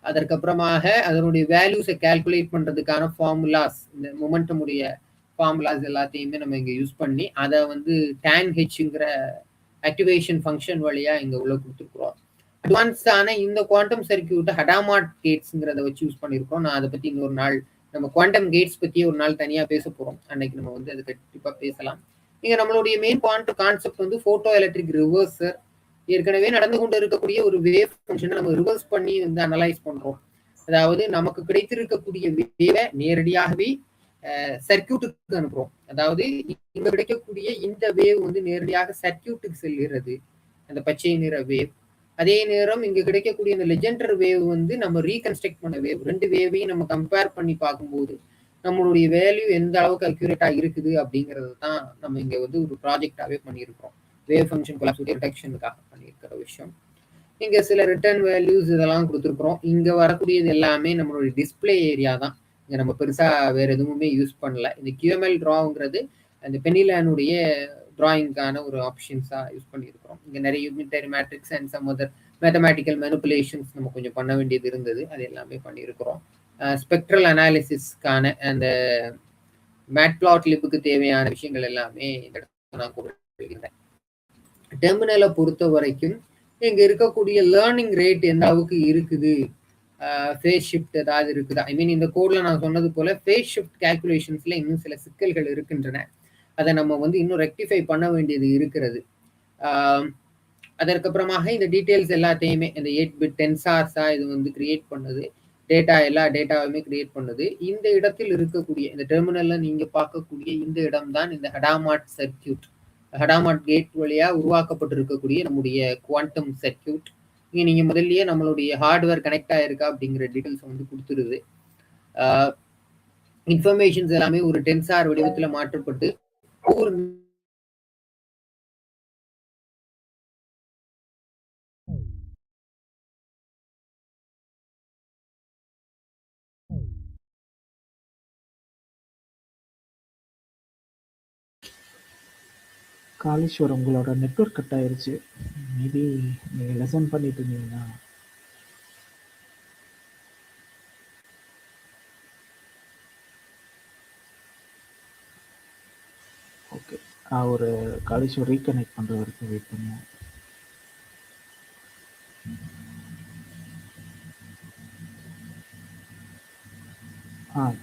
அதற்கப்புறமாக அதனுடைய வேல்யூஸை கால்குலேட் பண்றதுக்கான ஃபார்முலாஸ், இந்த மொமெண்டம் உடைய ஃபார்முலாஸ் எல்லாத்தையுமே நம்ம இங்க யூஸ் பண்ணி அதை வந்து tan hங்கிற ஆக்டிவேஷன் ஃபங்க்ஷன் வழியா இங்க உள்ள கொடுத்துருக்குறோம். அட்வான்ஸான இந்த குவாண்டம் சர்க்கியூட்டை ஹடாமாட் கேட்ஸ்ங்கிறத வச்சு யூஸ் பண்ணியிருக்கோம். நான் அதை பத்தி இன்னொரு நாள் நம்ம குவாண்டம் கேட்ஸ் பத்தி ஒரு நாள் தனியா பேச போறோம். அன்னைக்கு நம்ம வந்து அது கண்டிப்பா பேசலாம். இங்க நம்மளுடைய மெயின் கான்செப்ட் வந்து போட்டோ எலக்ட்ரிக் ரிவர்சர். ஏற்கனவே நடந்து கொண்டு இருக்கக்கூடிய ஒரு வேவ் ஃபங்க்ஷனை நம்ம ரிவர்ஸ் பண்ணி வந்து அனலைஸ் பண்றோம். அதாவது நமக்கு கிடைத்திருக்கக்கூடிய வேவை நேரடியாகவே சர்க்கியூட்டுக்கு அனுப்புறோம். அதாவது இங்க கிடைக்கக்கூடிய இந்த வேவ் வந்து நேரடியாக சர்க்கியூட்டுக்கு செல்கிறது, அந்த பச்சை நிற வேவ். அதே நேரம் இங்க கிடைக்கக்கூடிய இந்த லெஜெண்டர் வேவ் வந்து நம்ம ரீகன்ஸ்ட்ரக்ட் பண்ண வேவ். ரெண்டு வேவையும் நம்ம கம்பேர் பண்ணி பார்க்கும்போது நம்மளுடைய வேல்யூ எந்த அளவுக்கு அக்யூரேட்டா இருக்குது அப்படிங்கிறது தான் நம்ம இங்க வந்து ஒரு ப்ராஜெக்டாவே பண்ணியிருக்கிறோம். வேவ் ஃபங்க்ஷன் கொலாப்ஸ் டிடெக்ஷனுக்காக பண்ணியிருக்கிற விஷயம். இங்க சில ரிட்டர்ன் வேல்யூஸ் இதெல்லாம் கொடுத்துருக்குறோம். இங்க வரக்கூடியது எல்லாமே நம்மளுடைய டிஸ்பிளே ஏரியா தான். இங்க நம்ம பெருசா வேற எதுவுமே யூஸ் பண்ணல. இந்த QML டிராங்கிறது அந்த பெனிலேனுடைய டிராயிங்கான ஒரு ஆப்ஷன்ஸா யூஸ் பண்ணியிருக்கிறோம். இங்க நிறைய unitary matrix and some other mathematical manipulations நம்ம கொஞ்சம் பண்ண வேண்டியது இருந்தது. அது எல்லாமே பண்ணியிருக்கிறோம். ஸ்பெக்ட்ரல் அனாலிசிஸ்க்கான அந்த மேட்பிளாட்லிப்புக்கு தேவையான விஷயங்கள் எல்லாமே இந்த இடத்துல நான் கொடுக்கிறேன். டெர்மினலை பொறுத்த வரைக்கும் இங்க இருக்கக்கூடிய லேர்னிங் ரேட் எந்த அளவுக்கு இருக்குது, ஃபேஸ் ஷிஃப்ட் ஏதாவது இருக்குதா, ஐ மீன் இந்த கோட்ல நான் சொன்னது போல ஃபேஸ் ஷிஃப்ட் கால்குலேஷன்ஸ்ல இன்னும் சில சிக்கல்கள் இருக்கின்றன. அதை நம்ம வந்து இன்னும் ரெக்டிஃபை பண்ண வேண்டியது இருக்கிறது. அதற்கப்புறமாக இந்த டீட்டெயில்ஸ் எல்லாத்தையுமே இந்த 8-பிட் டென்சார்ஸா இது வந்து கிரியேட் பண்ணுது. எல்லா டேட்டாவுமே கிரியேட் பண்ணுது. இந்த இடத்தில் இருக்கக்கூடிய இந்த டெர்மினல்ல நீங்க பார்க்கக்கூடிய இந்த இடம் தான் இந்த ஹடாமாட் சர்க்கியூட், ஹடாமாட் கேட் வழியா உருவாக்கப்பட்டிருக்கக்கூடிய நம்முடைய குவாண்டம் சர்க்கியூட். இங்க நீங்க முதல்லயே நம்மளுடைய ஹார்ட்வேர் கனெக்ட் ஆயிருக்கா அப்படிங்கிற டீட்டெயில்ஸ் வந்து கொடுத்துருது. இன்ஃபர்மேஷன்ஸ் எல்லாமே ஒரு டென்சார் வடிவத்துல மாற்றப்பட்டு ஒவ்வொரு காளீஸ்வர், உங்களோட நெட்வொர்க் கட் ஆயிருச்சு. மேபி நீங்க லெசன் பண்ணிட்டு இருந்தீங்கன்னா ஓகே. ஒரு காளீஸ்வர் ரீகனெக்ட் பண்ற வரைக்கும் வெயிட் பண்ணுவோம்.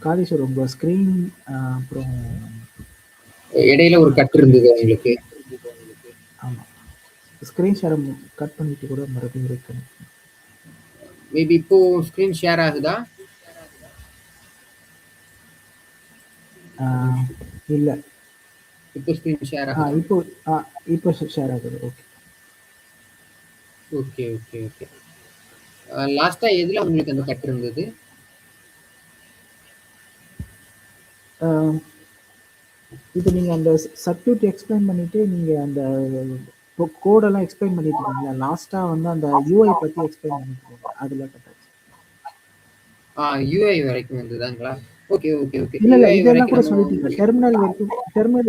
காளீஸ்வர், உங்க ஸ்கிரீன் அப்புறம் இடையில ஒரு கட் இருந்தது உங்களுக்கு. ஆமா, ஸ்கிரீன் ஷேர் கட் பண்ணிட்டு கூட மறுபடியும் ரீகனெக்ட். மேபி இப்போ ஸ்கிரீன் ஷேர் ஆகுதா? இல்ல, இப்போ ஸ்கிரீன் ஷேர் ஆகுது. இப்போ ஷேர் ஆகுது. Okay okay okay okay. லாஸ்டா எதுல உங்களுக்கு அந்த கட் இருந்தது? இது நீங்கள் அந்த சர்க்யூட் எக்ஸ்பிளைன் பண்ணிவிட்டு நீங்கள் அந்த கோடெல்லாம் எக்ஸ்பிளைன் பண்ணிட்டு இருக்கீங்களா, லாஸ்ட்டாக வந்து அந்த யூஐ பற்றி எக்ஸ்பிளைன் பண்ணிட்டு இருக்கீங்க, அதில் கட்டாச்சு. யூஐ வரைக்கும் வந்துதாங்களா? Okay okay okay. இல்ல யூஐ இதெல்லாம் வரைக்கும் கூட நம்ம சொல்லிட்டீங்க, டெர்மினல்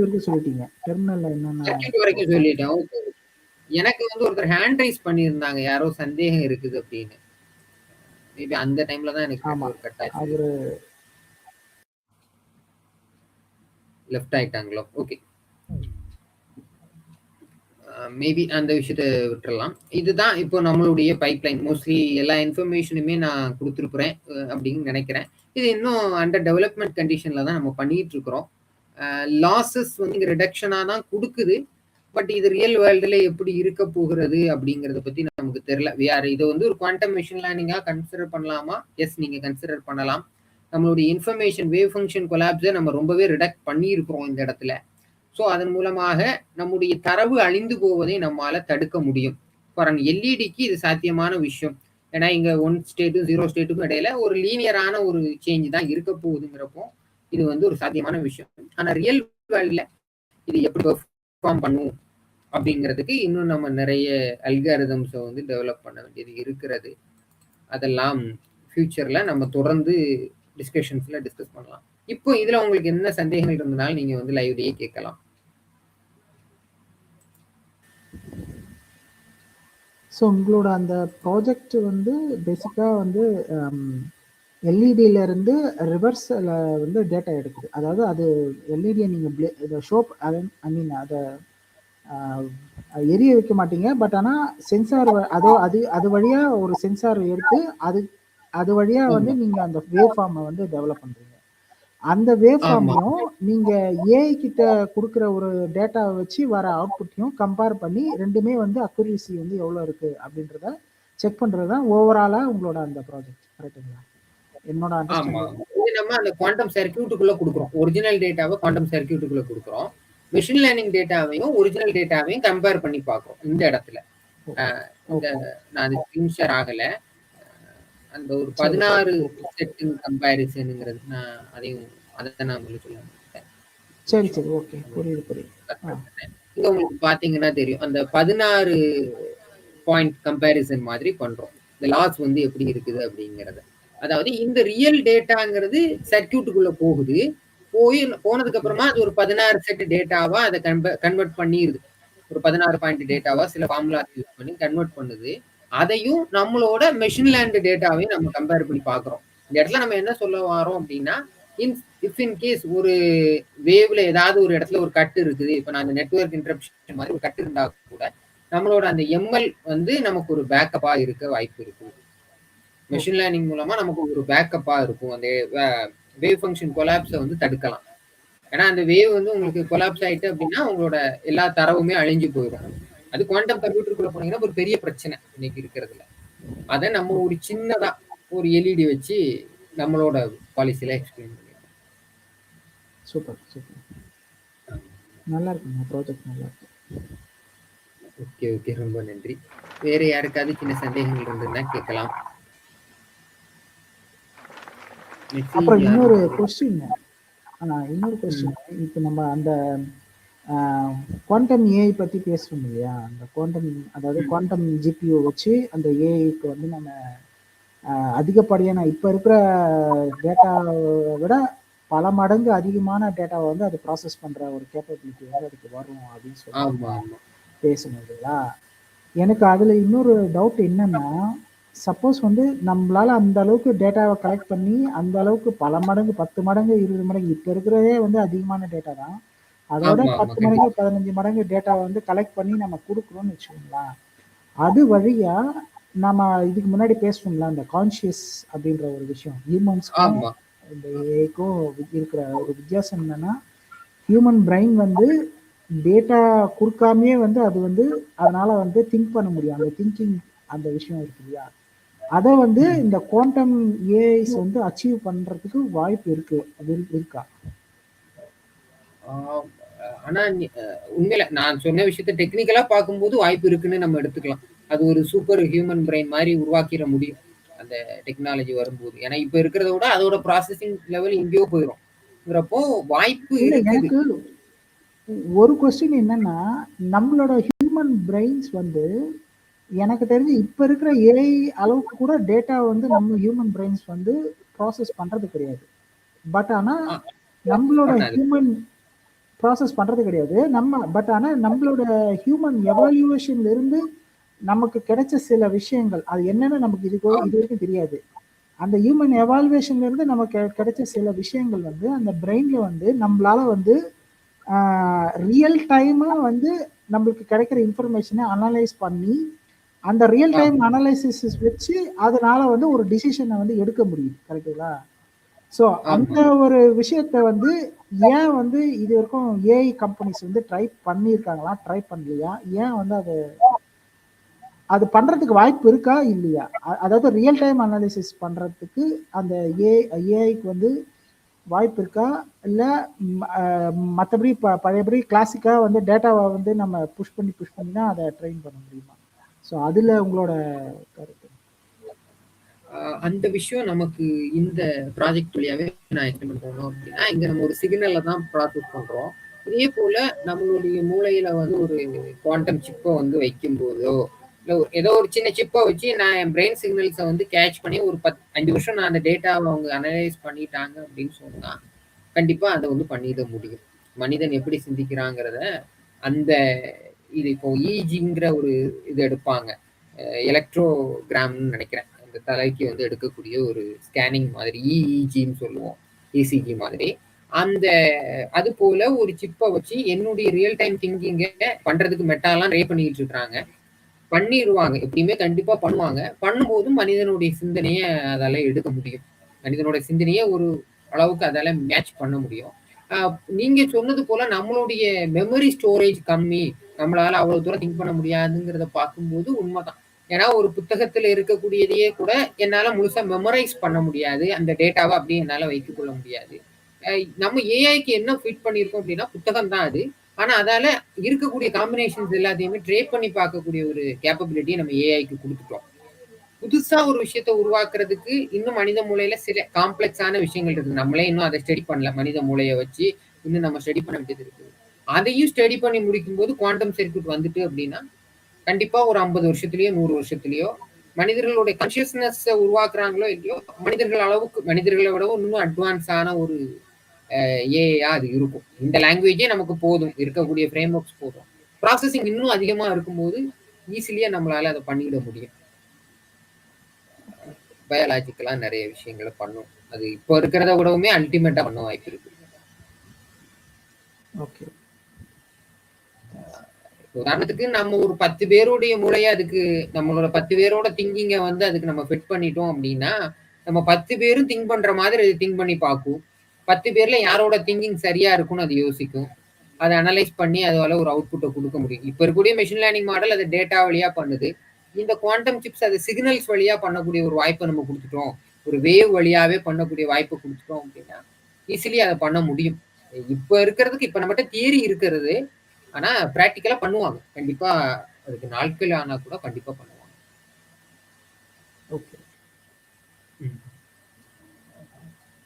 வரைக்கும் சொல்லிட்டீங்க. டெர்மினல்ல என்னென்ன சர்க்யூட் வரைக்கும் சொல்லிட்டேன். ஓகே. எனக்கு வந்து ஒருத்தர் ஹேண்ட் ரைஸ் பண்ணியிருந்தாங்க, யாரோ சந்தேகம் இருக்குது அப்படின்னு. மேபி அந்த டைம்ல தான் எனக்கு நெட்வொர்க் கட் ஆச்சு. அவரு லெஃப்ட் ஆயிட்டாங்களோ? ஓகே. மேபி அந்த விஷயத்த விட்டுறலாம். இதுதான் இப்போ நம்மளுடைய பைப்லைன். மோஸ்ட்லி எல்லா இன்ஃபர்மேஷனுமே நான் குடுத்துருக்கிறேன் அப்படின்னு நினைக்கிறேன். இது இன்னும் அண்டர் டெவலப்மெண்ட் கண்டிஷன்ல தான் நம்ம பண்ணிட்டு இருக்கிறோம். லாஸஸ் வந்து ரிடக்ஷனா தான் குடுக்குது. பட் இது ரியல் வேர்ல்டுல எப்படி இருக்க போகிறது அப்படிங்கறத பத்தி நமக்கு தெரியல. இதை வந்து ஒரு குவாண்டம் மெஷின் லேர்னிங்கா கன்சிடர் பண்ணலாமா? எஸ், நீங்க கன்சிடர் பண்ணலாம். நம்மளுடைய இன்ஃபர்மேஷன் வேவ் ஃபங்க்ஷன் கொலாப்ஸை நம்ம ரொம்பவே ரிடக்ட் பண்ணி இருக்கிறோம் இந்த இடத்துல. ஸோ அதன் மூலமாக நம்முடைய தரவு அழிந்து போவதை நம்மால தடுக்க முடியும். ஃபார் அன் எல்இடிக்கு இது சாத்தியமான விஷயம். ஏன்னா இங்க 1 ஸ்டேட்டும் 0 ஸ்டேட்டுக்கும் இடையில ஒரு லீனியரான ஒரு சேஞ்ச் தான் இருக்க போகுதுங்கிறப்போ இது வந்து ஒரு சாத்தியமான விஷயம். ஆனா ரியல் வேர்ல்ட்ல இது எப்படி பெர்ஃபார்ம் பண்ணும் அப்படிங்கிறதுக்கு இன்னும் நம்ம நிறைய அல்காரிதம்ஸை வந்து டெவலப் பண்ண வேண்டியது இருக்கிறது. அதெல்லாம் ஃபியூச்சர்ல நம்ம தொடர்ந்து டிஸ்கஷன்ஸ்ல டிஸ்கஸ் பண்ணலாம். இப்போ இதுல உங்களுக்கு என்ன சந்தேகங்கள் இருந்தாலும் நீங்க வந்து லைவ்லயே கேட்கலாம். ஸோ உங்களோட அந்த ப்ராஜெக்ட் வந்து பேசிக்காக வந்து எல்இடியில இருந்து ரிவர்ஸில் வந்து டேட்டா எடுக்குது. அதாவது அது எல்இடியை நீங்கள் இதை ஷோப் ஐ மீன் அதை எரிய வைக்க மாட்டீங்க. பட் ஆனால் சென்சார் அது வழியாக ஒரு சென்சார் எடுத்து அது வழியாக வந்து நீங்கள் அந்த வேவ் ஃபார்மை வந்து டெவலப் பண்ணுறீங்க. அந்த வேவ் ஃபார்மையும் நீங்கள் ஏஐ கிட்ட கொடுக்குற ஒரு டேட்டாவை வச்சு வர அவுட்புட்டையும் கம்பேர் பண்ணி ரெண்டுமே வந்து அக்யூரசி வந்து எவ்வளோ இருக்கு அப்படின்றத செக் பண்ணுறது தான் ஓவராலாக உங்களோட அந்த ப்ராஜெக்ட். கரெக்டுங்களா? என்னோட நம்ம அந்த குவாண்டம் சர்க்யூட்டுக்குள்ள கொடுக்குறோம். ஒரிஜினல் டேட்டாவை குவாண்டம் சர்க்யூட்டுக்குள்ள கொடுக்குறோம். மெஷின் லேர்னிங் டேட்டாவையும் ஒரிஜினல் டேட்டாவையும் கம்பேர் பண்ணி பார்க்குறோம் இந்த இடத்துல. நான் அது ஸ்கிரீன் ஷேர் ஆகல. அந்த ஒரு 16 செட்டிங் கம்பேரிசன்ங்கிறது அதை நான் உங்களுக்கு சொல்ல மாட்டேன். சரி சரி, ஓகே, புரியுது. இங்க உங்களுக்கு பாத்தீங்கன்னா தெரியும், அந்த 16 பாயிண்ட் கம்பேரிசன் மாதிரி பண்றோம். இந்த லாஸ் வந்து எப்படி இருக்குது அப்படிங்கறத. அதாவது இந்த ரியல் டேட்டாங்கிறது சர்க்யூட்டுக்குள்ள போகுது. போனதுக்கு அப்புறமா அது ஒரு 16 செட் டேட்டாவா அதை கன்வெர்ட் பண்ணிடுது. ஒரு 16 பாயிண்ட் டேட்டாவா சில ஃபார்முலா யூஸ் பண்ணி கன்வெர்ட் பண்ணுது. அதையும் நம்மளோட மெஷின் லேர்ன்டு டேட்டாவையும் நம்ம கம்பேர் பண்ணி பார்க்குறோம். இந்த இடத்துல நம்ம என்ன சொல்ல வரோம் அப்படின்னா, இஃப் இன் கேஸ் ஒரு வேவ்ல ஏதாவது ஒரு இடத்துல ஒரு கட்டு இருக்குது, இப்போ நான் அந்த நெட்வொர்க் இன்டரப்ஷன் மாதிரி ஒரு கட்டு இருந்தா கூட நம்மளோட அந்த எம்எல் வந்து நமக்கு ஒரு பேக்கப்பா இருக்க வாய்ப்பு இருக்கு. மெஷின் லேர்னிங் மூலமா நமக்கு ஒரு பேக்கப்பா இருக்கும். அந்த வேவ் ஃபங்க்ஷன் கொலாப்ஸை வந்து தடுக்கலாம். ஏன்னா அந்த வேவ் வந்து உங்களுக்கு கொலாப்ஸ் ஆயிட்டு அப்படின்னா உங்களோட எல்லா தரவுமே அழிஞ்சு போயிடும். அது குவாண்டம் கம்ப்யூட்டருக்குள்ள போனீங்கன்னா ஒரு பெரிய பிரச்சனை இன்னைக்கு இருக்கிறதுல. அதை நம்ம ஒரு சின்னதா ஒரு எல்இடி வச்சு நம்மளோட பாலிசியில எக்ஸ்பிளைன் பண்ணிடுறோம். சூப்பர் சூப்பர், நல்லா இருக்குங்க ப்ராஜெக்ட், நல்லா இருக்கு. ஓகே ஓகே, ரொம்ப நன்றி. வேற யாருக்காவது சின்ன சந்தேகங்கள் இருந்ததுன்னா கேட்கலாம். அப்புறம் இன்னொரு கொஸ்டின், இப்போ நம்ம அந்த குவாண்டம் ஏஐ பற்றி பேசுகிறோம் இல்லையா, அந்த குவாண்டம், அதாவது குவாண்டம் ஜிபிஓ வச்சு அந்த ஏஐக்கு வந்து நம்ம அதிகப்படியான இப்போ இருக்கிற டேட்டாவை விட பல மடங்கு அதிகமான டேட்டாவை வந்து அது ப்ராசஸ் பண்ணுற ஒரு கேப்பபிலிட்டி வந்து அதுக்கு வரும் அப்படின்னு சொல்லி பேசணும் இல்லைங்களா. எனக்கு அதில் இன்னொரு டவுட் என்னன்னா, சப்போஸ் வந்து நம்மளால அந்த அளவுக்கு டேட்டாவை கலெக்ட் பண்ணி அந்த அளவுக்கு பல மடங்கு 10 மடங்கு 20 மடங்கு இப்போ இருக்கிறதே வந்து அதிகமான டேட்டா தான், அதோட 10 மடங்கு 15 மடங்கு டேட்டாவை வந்து கலெக்ட் பண்ணி நம்ம கொடுக்குறோம்னு வச்சுக்கோங்களா. அது வழியா நம்ம இதுக்கு முன்னாடி பேசணும்ல, அந்த கான்சியஸ் அப்படின்ற ஒரு விஷயம், ஹியூமன்ஸ்க்கும் இந்த ஏஐக்கும் இருக்கிற ஒரு வித்தியாசம் என்னன்னா, ஹியூமன் பிரெயின் வந்து டேட்டா கொடுக்காமே வந்து அது வந்து அதனால வந்து திங்க் பண்ண முடியும், அந்த திங்கிங் அந்த விஷயம் இருக்கு இல்லையா, அதை வந்து இந்த குவாண்டம் ஏஐஸ் வந்து அச்சீவ் பண்றதுக்கு வாய்ப்பு இருக்கா? ஆனா உண்மையில நான் சொன்ன விஷயத்த டெக்னிக்கலா பார்க்கும்போது வாய்ப்பு இருக்குன்னு நம்ம எடுத்துக்கலாம். அது ஒரு சூப்பர் ஹியூமன் பிரெயின் மாதிரி உருவாக்கிட முடியும் அந்த டெக்னாலஜி வரும்போது. ஏன்னா இப்ப இருக்கிறத விட அதோட ப்ராசஸிங் லெவல் எங்கேயோ போயிடும். இருக்குங்கிறப்போ வாய்ப்பு இல்ல இருக்குது. எனக்கு ஒரு கொஸ்டின் என்னன்னா, நம்மளோட ஹியூமன் பிரெயின்ஸ் வந்து எனக்கு தெரிஞ்சு இப்ப இருக்கிற ஏஐ அளவுக்கு கூட டேட்டா வந்து நம்ம ஹியூமன் பிரெயின்ஸ் வந்து ப்ராசஸ் பண்றது கிடையாது. பட் ஆனா ஆ, நம்மளோட பண்ணாது. ஹியூமன் ப்ராசஸ் பண்றது கிடையாது. பட் ஆனா நம்மளோட ஹியூமன் எவாலுவேஷன்ல இருந்து நமக்கு கிடைச்ச சில விஷயங்கள், அது என்னன்னு நமக்கு இது வரைக்கும் தெரியாது. அந்த ஹியூமன் எவாலுவேஷன்ல இருந்து நமக்கு கிடைச்ச சில விஷயங்கள் வந்து அந்த பிரெயின்ல வந்து நம்மளால வந்து ரியல் டைமா வந்து நம்மளுக்கு கிடைக்கிற இன்ஃபர்மேஷனை அனலைஸ் பண்ணி அந்த ரியல் டைம் அனலைசிஸ் வச்சு அதனால வந்து ஒரு டிசிஷனை வந்து எடுக்க முடியும். கரெக்டுங்களா? ஸோ அந்த ஒரு விஷயத்த வந்து ஏன் வந்து இது வரைக்கும் ஏஐ கம்பெனிஸ் வந்து ட்ரை பண்ணியிருக்காங்களா, ட்ரை பண்ணலையா, ஏன் வந்து அது பண்றதுக்கு வாய்ப்பு இருக்கா இல்லையா? அதாவது ரியல் டைம் அனாலிசிஸ் பண்றதுக்கு அந்த ஏஐக்கு வந்து வாய்ப்பு இருக்கா, இல்ல மற்றபடி பழையபடி கிளாசிக்கா வந்து டேட்டாவை வந்து நம்ம புஷ் பண்ணி தான் அதை ட்ரெயின் பண்ண முடியுமா? ஸோ அதுல உங்களோட கருத்து. அந்த விஷயம் நமக்கு இந்த ப்ராஜெக்ட் வழியாவே நான் எக்ஸ்பிளைன் பண்ணணும் அப்படின்னா, இங்க நம்ம ஒரு சிக்னல்ல தான் ப்ராசஸ் பண்றோம். இதே போல நம்மளுடைய மூளையில வந்து ஒரு குவாண்டம் சிப்பை வந்து வைக்கும் போதோ, இல்ல ஏதோ ஒரு சின்ன சிப்பை வச்சு நான் என் பிரெயின் சிக்னல்ஸை வந்து கேட்ச் பண்ணி ஒரு 5 வருஷம் நான் அந்த டேட்டாவை அவங்க அனலைஸ் பண்ணிட்டாங்க அப்படின்னு சொன்னா கண்டிப்பா அதை வந்து பண்ணிட முடியும். மனிதன் எப்படி சிந்திக்கிறாங்கிறத அந்த இது இப்போ இஜிங்கிற ஒரு இது எடுப்பாங்க, எலக்ட்ரோகிராம்னு நினைக்கிறேன், அந்த தலைக்கு வந்து எடுக்கக்கூடிய ஒரு ஸ்கேனிங் மாதிரி, இஇஜின்னு சொல்லுவோம், இசிஜி மாதிரி. அந்த அது போல ஒரு சிப்பை வச்சு என்னுடைய ரியல் டைம் திங்கிங்கை பண்றதுக்கு மெட்டாலாம் ட்ரை பண்ணிட்டு இருக்காங்க. பண்ணிடுவாங்க, எப்படியுமே கண்டிப்பா பண்ணுவாங்க. பண்ணும்போது மனிதனுடைய சிந்தனையை அதால எடுக்க முடியும். மனிதனோட சிந்தனையை ஒரு அளவுக்கு அதால மேட்ச் பண்ண முடியும். நீங்க சொன்னது போல நம்மளுடைய மெமரி ஸ்டோரேஜ் கம்மி, நம்மளால அவ்வளவு தூரம் திங்க் பண்ண முடியாதுங்கிறத பார்க்கும்போது உண்மைதான். ஏன்னா ஒரு புத்தகத்துல இருக்கக்கூடியதையே கூட என்னால முழுசா மெமரைஸ் பண்ண முடியாது, அந்த டேட்டாவை அப்படியே என்னால வைத்துக் கொள்ள முடியாது. நம்ம ஏஐக்கு என்ன ஃபிட் பண்ணியிருக்கோம் அப்படின்னா புத்தகம் தான் அது. ஆனா அதால இருக்கக்கூடிய காம்பினேஷன்ஸ் எல்லாத்தையுமே ட்ரேப் பண்ணி பார்க்கக்கூடிய ஒரு கேப்பபிலிட்டியை நம்ம ஏஐக்கு கொடுத்துட்டோம். புதுசா ஒரு விஷயத்த உருவாக்குறதுக்கு இன்னும் மனித மூளையில சில காம்ப்ளெக்ஸான விஷயங்கள் இருக்கு. நம்மளே இன்னும் அதை ஸ்டடி பண்ணல. மனித மூளையை வச்சு இன்னும் நம்ம ஸ்டடி பண்ண வேண்டியது இருக்கு. அதையும் ஸ்டடி பண்ணி முடிக்கும் போது குவாண்டம் சர்க்யூட் வந்துட்டு அப்படின்னா கண்டிப்பா ஒரு 50 வருஷத்துலயோ 100 வருஷத்துலயோ மனிதர்களுடைய கான்சியஸ்னஸ் உருவாக்குறாங்களோ இல்லையோ, மனிதர்கள் அளவுக்கு, மனிதர்களை விடவும் இன்னும் அட்வான்ஸ் ஆன ஒரு ஏஐயா அது இருக்கும். இந்த லாங்குவேஜே நமக்கு போதும், இருக்கக்கூடிய ஃப்ரேம் ஒர்க்ஸ் போதும். ப்ராசஸிங் இன்னும் அதிகமா இருக்கும்போது ஈஸிலியா நம்மளால அதை பண்ணிட முடியும். பயாலாஜிக்கலா நிறைய விஷயங்களை பண்ணும். அது இப்போ இருக்கிறத விடவுமே அல்டிமேட்டா பண்ண வாய்ப்பு இருக்கு. ஓகே. உதாரணத்துக்கு நம்ம ஒரு 10 பேருடைய மூளையை அதுக்கு, நம்மளோட 10 பேரோட திங்கிங்கை வந்து அதுக்கு நம்ம ஃபிட் பண்ணிட்டோம் அப்படின்னா, நம்ம 10 பேரும் திங்க் பண்ற மாதிரி அது திங்க் பண்ணி பார்க்கும். 10 பேர்ல யாரோட திங்கிங் சரியா இருக்கும்னு அது யோசிக்கும். அதை அனலைஸ் பண்ணி அதால ஒரு அவுட்புட்டை கொடுக்க முடியும். இப்போ இருக்கக்கூடிய மெஷின் லேர்னிங் மாடல் அது டேட்டா வழியா பண்ணுது. இந்த குவாண்டம் சிப்ஸ் அது சிக்னல்ஸ் வழியா பண்ணக்கூடிய ஒரு வாய்ப்பை நம்ம கொடுத்துட்டோம், ஒரு வேவ் வழியாவே பண்ணக்கூடிய வாய்ப்பை கொடுத்துட்டோம் அப்படின்னா ஈஸிலி அதை பண்ண முடியும். இப்போ இருக்கிறதுக்கு இப்போ நம்மகிட்ட தியரி இருக்கிறது, ஆனா பிராக்டிக்கலா பண்ணுவாங்க. கண்டிப்பா அதுக்கு நாட்கள் ஆனா கூட கண்டிப்பா பண்ணுவாங்க. ஓகே.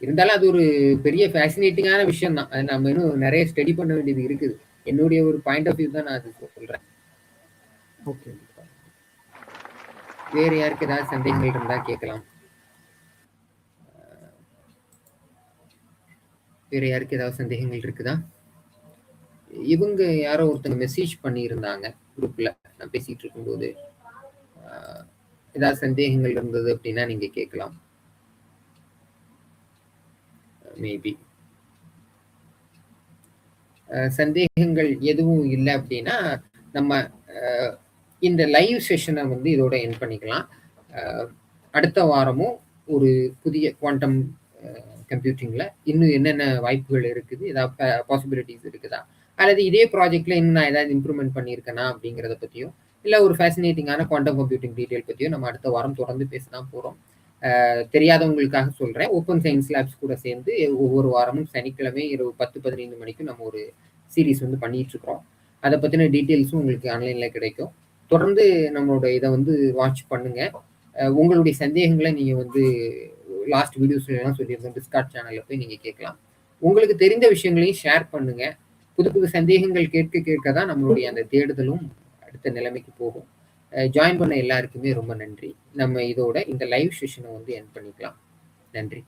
இருந்தாலும் அது ஒரு பெரிய ஃபேசினேட்டிங்கான விஷயம் தான். அது நம்ம இன்னும் நிறைய ஸ்டடி பண்ண வேண்டியது இருக்குது. என்னுடைய ஒரு பாயிண்ட் ஆஃப் வியூ தான் நான் அது சொல்றேன். ஓகே. வேற யாருக்கு ஏதாவது சந்தேகங்கள் இருந்தா கேட்கலாம். வேற யாருக்கு ஏதாவது சந்தேகங்கள் இருக்குதா? இவங்க யாரோ ஒருத்தங்க மெசேஜ் பண்ணி இருந்தாங்க குரூப்ல, நான் பேசிட்டு இருக்கும்போது. ஏதாவது சந்தேகங்கள் இருந்தது அப்படின்னா நீங்க கேட்கலாம். மேபி சந்தேகங்கள் எதுவும் இல்லை அப்படின்னா நம்ம இந்த லைவ் செஷனை வந்து இதோட என் பண்ணிக்கலாம். அடுத்த வாரமும் ஒரு புதிய குவாண்டம் கம்ப்யூட்டிங்ல இன்னும் என்னென்ன வாய்ப்புகள் இருக்குது, ஏதாவது பாசிபிலிட்டிஸ் இருக்குதா, அல்லது இதே ப்ராஜெக்ட்ல இன்னும் நான் ஏதாவது இம்ப்ரூவ்மெண்ட் பண்ணியிருக்கேனா அப்படிங்கிறத பற்றியும், இல்லை ஒரு ஃபேசினேட்டிங்கான குவாண்டம் கம்ப்யூட்டிங் டீட்டெயில் பற்றியும் நம்ம அடுத்த வாரம் தொடர்ந்து பேச தான் போகிறோம். தெரியாதவங்களுக்காக சொல்கிறேன், ஓப்பன் சயின்ஸ் லேப்ஸ் கூட சேர்ந்து ஒவ்வொரு வாரமும் சனிக்கிழமை இரவு 10-15 மணிக்கு நம்ம ஒரு சீரீஸ் வந்து பண்ணிட்டு இருக்கிறோம். அதை பற்றின டீட்டெயில்ஸும் உங்களுக்கு ஆன்லைனில் கிடைக்கும். தொடர்ந்து நம்மளோட இதை வந்து வாட்ச் பண்ணுங்க. உங்களுடைய சந்தேகங்களை நீங்கள் வந்து லாஸ்ட் வீடியோஸ்லாம் சொல்லியிருந்தோம், டிஸ்கார்ட் சேனலில் போய் நீங்கள் கேட்கலாம். உங்களுக்கு தெரிந்த விஷயங்களையும் ஷேர் பண்ணுங்க. புது புது சந்தேகங்கள் கேட்க கேட்க தான் நம்மளுடைய அந்த தேடுதலும் அடுத்த நிலைமைக்கு போகும். ஜாயின் பண்ண எல்லாருக்குமே ரொம்ப நன்றி. நம்ம இதோட இந்த லைவ் செஷன வந்து எண்ட் பண்ணிக்கலாம். நன்றி.